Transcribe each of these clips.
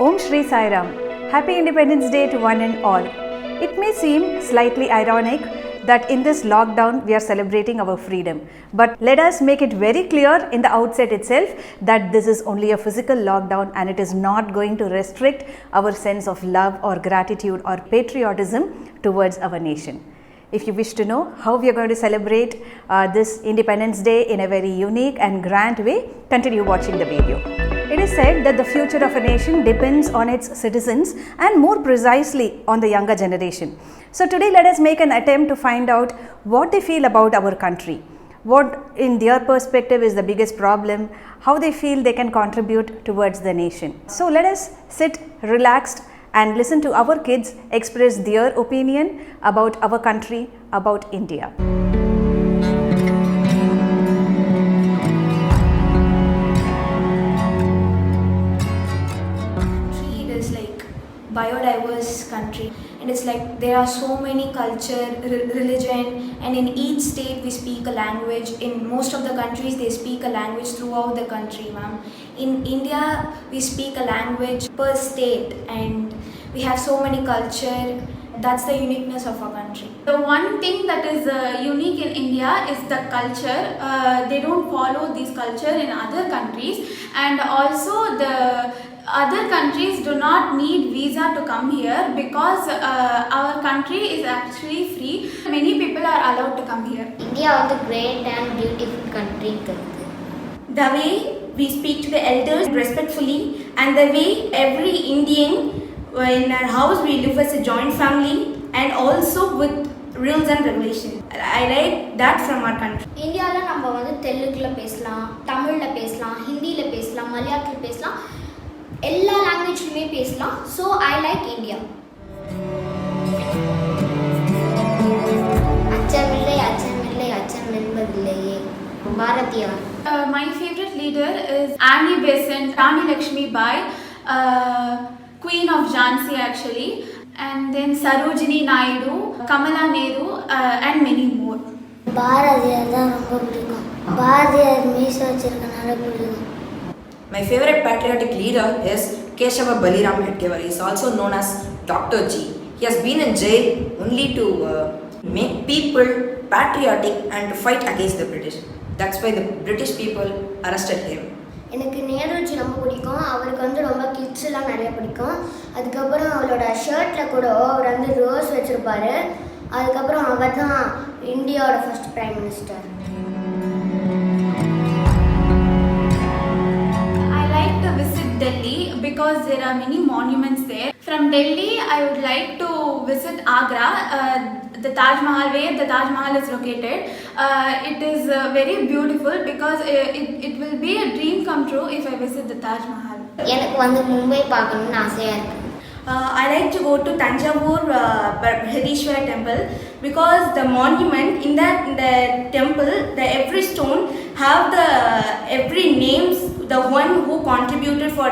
Om Shri Sai Ram. Happy Independence Day to one and all. It may seem slightly ironic that in this lockdown we are celebrating our freedom. But let us make it very clear in the outset itself that this is only a physical lockdown and it is not going to restrict our sense of love or gratitude or patriotism towards our nation. If you wish to know how we are going to celebrate this Independence Day in a very unique and grand way, continue watching the video. It is said that the future of a nation depends on its citizens and more precisely on the younger generation. So today let us make an attempt to find out what they feel about our country, what in their perspective is the biggest problem, how they feel they can contribute towards the nation. So let us sit relaxed and listen to our kids express their opinion about our country, about India. It is like biodiverse country, and it's like there are so many culture, religion, and in each state we speak a language. In most of the countries they speak a language throughout the country, ma'am. In India we speak a language per state, and we have so many culture. That's the uniqueness of our country. The one thing that is unique in India is the culture. They don't follow this culture in other countries, and also the other countries do not need visa to come here because our country is actually free. Many people are allowed to come here. India is a great and beautiful country. The way we speak to the elders respectfully, and the way every Indian in our house we live as a joint family, and also with rules and regulations. I like that from our country. இந்தியாவில் நம்ம வந்து தெலுங்கில் பேசலாம், தமிழில் பேசலாம், ஹிந்தியில் பேசலாம், மலையாளத்தில் பேசலாம், எல்லா லாங்குவேஜ்லையுமே பேசலாம். So I like India. அச்சமில்லை அச்சமில்லை அச்சம் என்பதில்லையே. Bharathiyar. My favorite leader is Annie Besant, Rani Lakshmi Bai, Queen of Jhansi actually, and then Sarojini Naidu, Kamala Nehru, and many more. Bharathiyar தான் ரொம்ப பிடிக்கும். பாரதியார் மீச வச்சிருக்கனால பிடிக்கும். My favorite patriotic leader is Keshava Baliram Hetkevar. He is also known as Dr. G. He has been in jail only to make people patriotic and to fight against the British. That's why the British people arrested him. எனக்கு நேருஜி ரொம்ப பிடிக்கும். அவருக்கு வந்து ரொம்ப கிட்ஸ்லாம் நிறைய பிடிக்கும். அதுக்கப்புறம் அவரோட ஷர்ட்டில் கூட அவர் வந்து ரோஸ் வச்சுருப்பாரு. அதுக்கப்புறம் அவர் தான் இந்தியாவோட first prime minister. I like to visit Delhi because there are many monuments there. From Delhi, I would like to visit Agra, the Taj Mahal, where the Taj Mahal is located. It is very beautiful because it will be a dream come true if I visit the Taj Mahal. எனக்கு வந்து மும்பை பார்க்கணும்னு ஆசையாக இருக்குது. I like to go to Tanjavur Brihadishwara temple because the monument in the temple, the every stone have the every names, the one who contributed for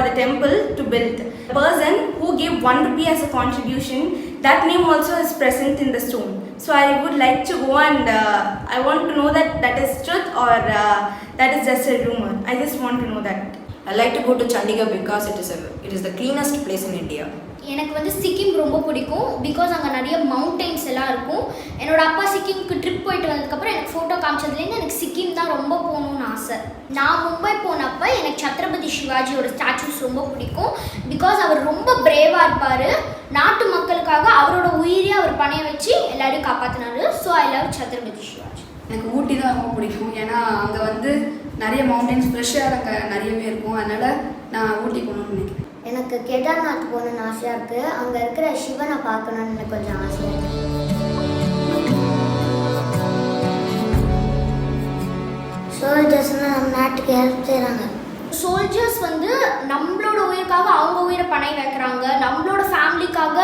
the temple to build. The person who gave 1 rupee as a contribution, that name also is present in the stone. So I would like to go, and I want to know that is truth or that is just a rumor. I just want to know that. I like to go to Chandigarh because it is the cleanest place in India. எனக்கு வந்து சிக்கிம் ரொம்ப பிடிக்கும் because அங்கே நிறைய mountains எல்லாம் இருக்கும். என்னோட அப்பா சிக்கிம்க்கு ட்ரிப் போயிட்டு வந்ததுக்கப்புறம் எனக்கு ஃபோட்டோ காமிச்சதுலேருந்து எனக்கு சிக்கிம் தான் ரொம்ப போகணும்னு ஆசை. நான் மும்பை போனப்போ எனக்கு சத்ரபதி சிவாஜியோட ஸ்டாச்சூஸ் ரொம்ப பிடிக்கும் பிகாஸ் அவர் ரொம்ப பிரேவாக இருப்பார். நாட்டு மக்களுக்காக அவரோட உயிரியை அவர் பணைய வச்சு எல்லாரையும் காப்பாற்றினாரு. So I love Chhatrapati Shivaji. எனக்கு ஊட்டி தான் ரொம்ப பிடிக்கும். ஏன்னா அங்கே வந்து நிறைய மவுண்டன்ஸ் ஃப்ரெஷ்ஷாக அங்கே நிறையவே இருக்கும். அதனால் நான் ஊட்டி போகணும்னு நினைக்கிறேன். எனக்கு கேதார்நாத் போகணுன்னு ஆசையாக இருக்குது. அங்கே இருக்கிற சிவனை பார்க்கணுன்னு எனக்கு கொஞ்சம் ஆசையாக இருக்குது. சோல்ஜர்ஸ்னால் நம்ம நாட்டுக்கு ஹெல்ப் செய்கிறாங்க. சோல்ஜர்ஸ் வந்து நம்மளோட உயிருக்காக அவங்க உயிரை பணை வைக்கிறாங்க, நம்மளோட ஃபேமிலிக்காக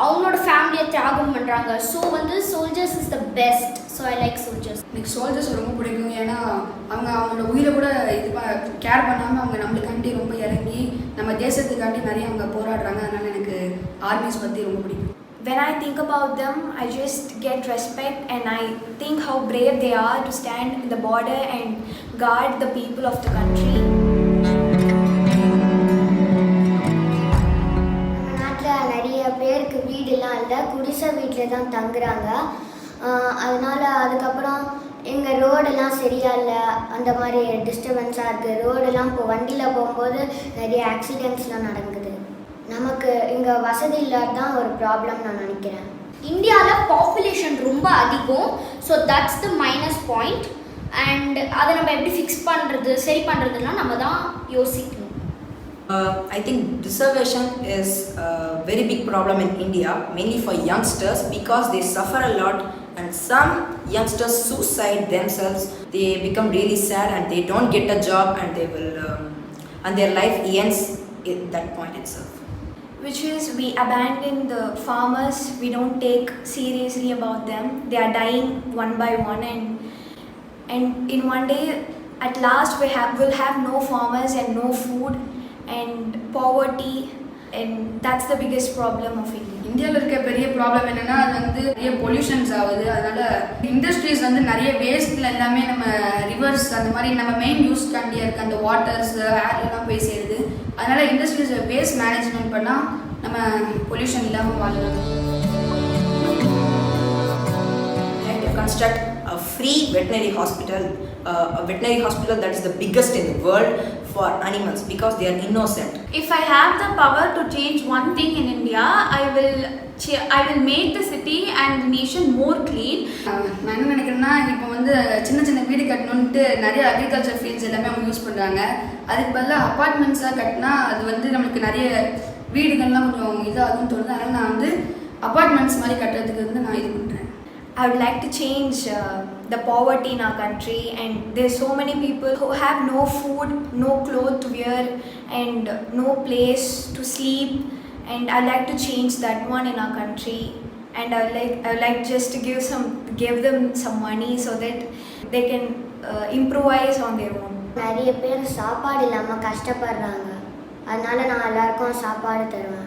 அவங்களோட ஃபேமிலியை தியாகம் பண்ணுறாங்க. ஸோ வந்து soldiers is the best. So I like soldiers. எனக்கு சோல்ஜர்ஸ் ரொம்ப பிடிக்கும். ஏன்னா அவங்களோட உயிரை கூட கேர் பண்ணாமல் அவங்க நம்மளுக்காண்டி ரொம்ப இறங்கி நம்ம தேசத்துக்காண்டி நிறைய அவங்க போராடுறாங்க. அதனால் எனக்கு ஆர்மிஸ் பற்றி ரொம்ப பிடிக்கும். When I think about them, I just get respect, and I think how brave they are to stand in the border and guard the people of the country. தான் தங்குறாங்க. அதனால் அதுக்கப்புறம் எங்கள் ரோடெல்லாம் சரியாக இல்லை, அந்த மாதிரி டிஸ்டர்பன்ஸாக இருக்குது. ரோடெல்லாம் இப்போ வண்டியில் போகும்போது நிறைய ஆக்சிடெண்ட்ஸ்லாம் நடக்குது. நமக்கு இங்கே வசதி இல்லாதான் ஒரு ப்ராப்ளம் நான் நினைக்கிறேன். இந்தியாவில் பாப்புலேஷன் ரொம்ப அதிகம். So that's the minus point. And அதை நம்ம எப்படி ஃபிக்ஸ் பண்ணுறது, சரி பண்ணுறதுன்னா நம்ம தான் யோசிக்கணும். I think reservation is a very big problem in India, mainly for youngsters, because they suffer a lot and some youngsters suicide themselves. They become really sad and they don't get a job and they will and their life ends at that point itself. Which is we abandon the farmers, we don't take seriously about them. They are dying one by one, and in one day at last we'll have no farmers and no food and poverty, and that's the biggest problem of India. இந்தியாவில் இருக்க பெரிய problem என்னென்னா அது வந்து நிறைய pollutions ஆகுது. அதனால் industries வந்து நிறைய வேஸ்ட்டில் எல்லாமே நம்ம ரிவர்ஸ் அந்த மாதிரி நம்ம மெயின் யூஸ்காண்டியாக இருக்க அந்த வாட்டர்ஸ் ஏர்லாம் போய் சேருது. அதனால் இண்டஸ்ட்ரீஸ் வேஸ்ட் மேனேஜ்மெண்ட் பண்ணால் நம்ம பொல்யூஷன் இல்லாமல் வாழலாம். And to construct a free veterinary hospital, a veterinary hospital that is the biggest in the world for animals because they are innocent. If I have the power to change one thing in India, I will make the city and the nation more clean. நான் என்ன நினைக்கிறேன்னா, இப்போ வந்து சின்ன சின்ன வீடு கட்டணுன்ட்டு நிறைய agriculture fields எல்லாமே அவங்க யூஸ் பண்ணுறாங்க. அதுக்கு பதிலாக அப்பார்ட்மெண்ட்ஸாக கட்டினா அது வந்து நம்மளுக்கு நிறைய வீடுகள்லாம் கொஞ்சம் இதாகும்னு தோணுது. அதனால் நான் வந்து அப்பார்ட்மெண்ட்ஸ் மாதிரி கட்டுறதுக்கு வந்து நான் இது பண்ணுறேன். I would like to change the poverty in our country, and there's so many people who have no food, no clothes to wear, and no place to sleep, and I'd like to change that one in our country, and I would like just to give them some money so that they can improvise on their own. நிறைய பேர் சாப்பாடு இல்லாமல் கஷ்டப்படுறாங்க. அதனால் நான் எல்லாருக்கும் சாப்பாடு தருவேன்.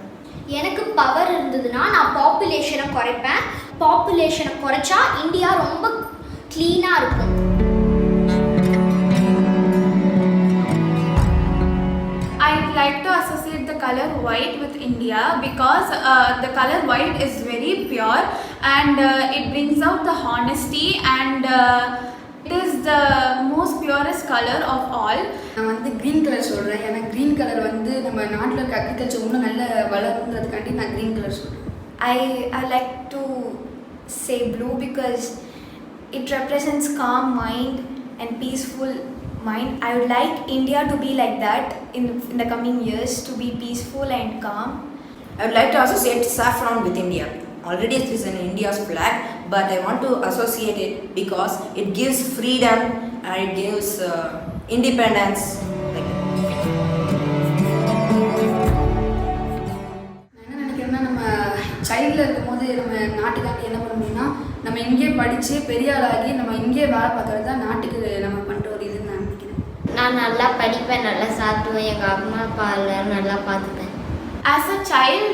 எனக்கு பவர் இருந்ததுன்னா நான் பாப்புலேஷனை குறைப்பேன். பாப்புலேஷனை குறைச்சா இந்தியா ரொம்ப க்ளீனாக இருக்கும். I would like to associate the color white with India because the color white is very pure and it brings out the honesty and it is the most purest color of all. நான் வந்து green colour சொல்கிறேன். ஏன்னா green colour வந்து நம்ம நாட்டில் இருக்க agriculture இன்னும் நல்ல வளருன்றதுக்காண்டி நான் க்ரீன் கலர் சொல்கிறேன். I like to say blue because it represents calm mind and peaceful mind. I would like India to be like that in the coming years, to be peaceful and calm. I would like to associate saffron with India. Already it is in India's flag, but I want to associate it because it gives freedom and it gives independence. Like நான் என்ன நினைக்கிறேன்னா, நம்ம சைல்டில் இருக்கும்போது நம்ம நாட்டுக்காண்டி என்ன பண்ண முடியும்னா, நம்ம இங்கே படித்து பெரிய ஆளாகி நம்ம இங்கே வேலை பார்க்குறது தான் நாட்டுக்கு நம்ம பண்ணுற ஒரு இதுன்னு நான் நினைக்கிறேன். நான் நல்லா படிப்பேன், நல்லா சாப்பிடுவேன், எங்கள் அம்மா அப்பா எல்லாரும் நல்லா பார்த்துப்பேன். As a child,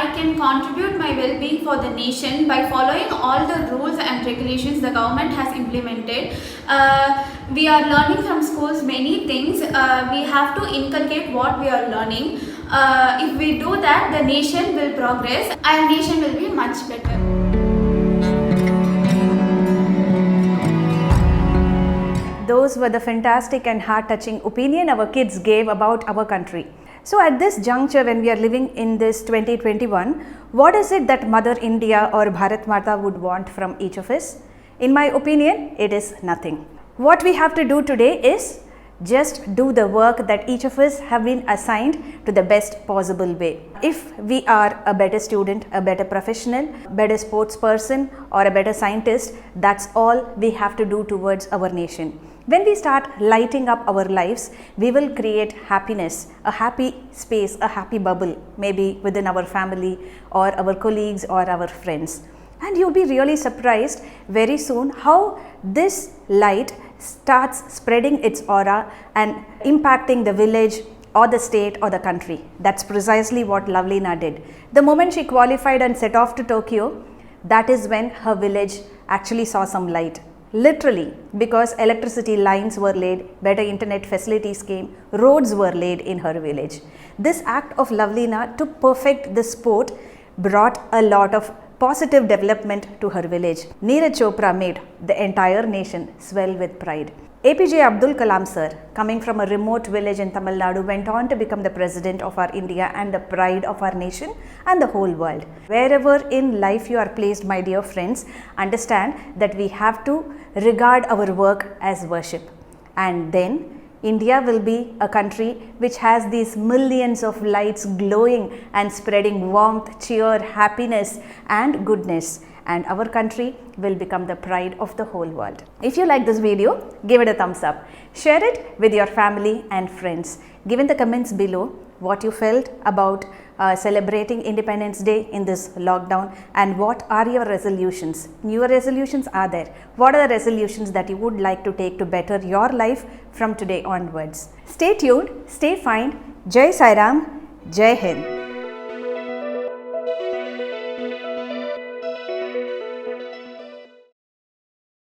I can contribute my well-being for the nation by following all the rules and regulations the government has implemented. We are learning from schools many things. We have to inculcate what we are learning. If we do that, the nation will progress and nation will be much better. Those were the fantastic and heart-touching opinion our kids gave about our country. So at this juncture, when we are living in this 2021, what is it that Mother India or Bharat Mata would want from each of us? In my opinion, it is nothing. What we have to do today is just do the work that each of us have been assigned to the best possible way. If we are a better student, a better professional, better sports person or a better scientist, that's all we have to do towards our nation. When we start lighting up our lives, we will create happiness, a happy space, a happy bubble, maybe within our family or our colleagues or our friends. And you'll be really surprised very soon how this light starts spreading its aura and impacting the village or the state or the country. That's precisely what Lovelina did. The moment she qualified and set off to Tokyo, that is when her village actually saw some light. Literally, because electricity lines were laid, better internet facilities came, roads were laid in her village. This act of Lovelina to perfect the sport brought a lot of positive development to her village. Neeraj Chopra made the entire nation swell with pride. APJ Abdul Kalam sir, coming from a remote village in Tamil Nadu, went on to become the president of our India and the pride of our nation and the whole world. Wherever in life you are placed, my dear friends, understand that we have to regard our work as worship. And then India will be a country which has these millions of lights glowing and spreading warmth, cheer, happiness and goodness. And our country will become the pride of the whole world. If you like this video, give it a thumbs up. Share it with your family and friends. Give in the comments below what you felt about celebrating Independence Day in this lockdown and what are your resolutions. Newer resolutions are there. What are the resolutions that you would like to take to better your life from today onwards? Stay tuned, stay fine. Jai Sai Ram, Jai Hind.